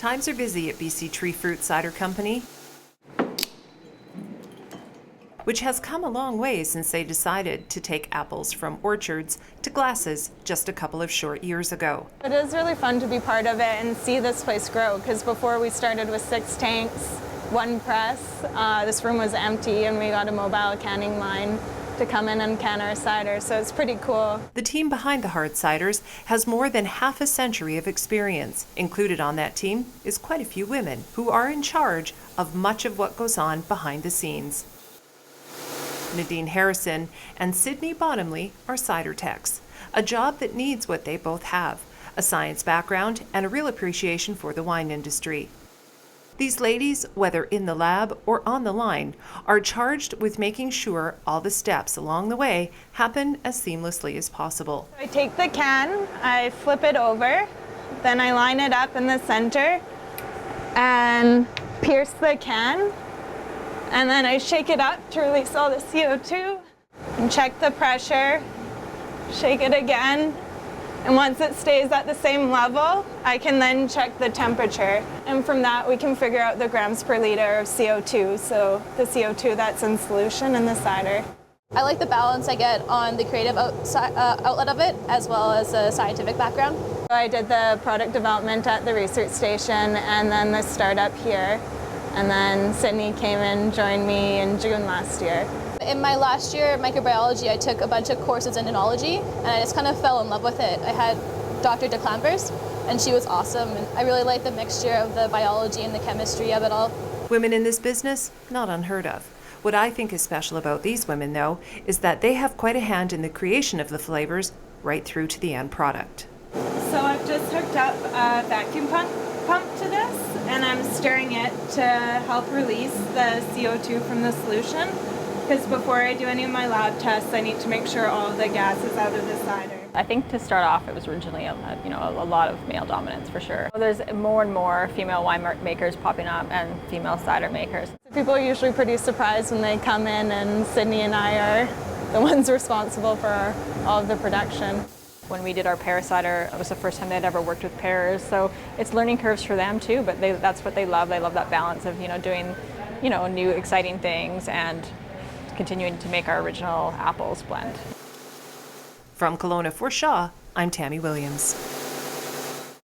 Times are busy at BC Tree Fruit Cider Company, which has come a long way since they decided to take apples from orchards to glasses just a couple of short years ago. It is really fun to be part of it and see this place grow, because before we started with 6 tanks, 1 press, this room was empty and we got a mobile canning line to come in and can our cider, so it's pretty cool. The team behind the hard ciders has more than half a century of experience. Included on that team is quite a few women who are in charge of much of what goes on behind the scenes. Nadine Harrison and Sydney Bottomley are Cider Techs, a job that needs what they both have, a science background and a real appreciation for the wine industry. These ladies, whether in the lab or on the line, are charged with making sure all the steps along the way happen as seamlessly as possible. I take the can, I flip it over, then I line it up in the center and pierce the can, and then I shake it up to release all the CO2 and check the pressure, shake it again, and once it stays at the same level, I can then check the temperature. And from that, we can figure out the grams per liter of CO2, so the CO2 that's in solution in the cider. I like the balance I get on the creative outlet of it, as well as a scientific background. I did the product development at the research station and then the startup here. And then Sydney came and joined me in June last year. In my last year of microbiology, I took a bunch of courses in enology, and I just kind of fell in love with it. I had Dr. DeClampers, and she was awesome, and I really liked the mixture of the biology and the chemistry of it all. Women in this business, not unheard of. What I think is special about these women, though, is that they have quite a hand in the creation of the flavors right through to the end product. So I've just hooked up a vacuum pump to this, and I'm stirring it to help release the CO2 from the solution. Because before I do any of my lab tests, I need to make sure all of the gas is out of the cider. I think to start off, it was originally a lot of male dominance for sure. There's more and more female wine makers popping up and female cider makers. People are usually pretty surprised when they come in, and Sydney and I are the ones responsible for all of the production. When we did our pear cider, it was the first time they'd ever worked with pears, so it's learning curves for them too, but that's what they love. They love that balance of doing new exciting things and continuing to make our original apples blend. From Kelowna for Shaw, I'm Tammy Williams.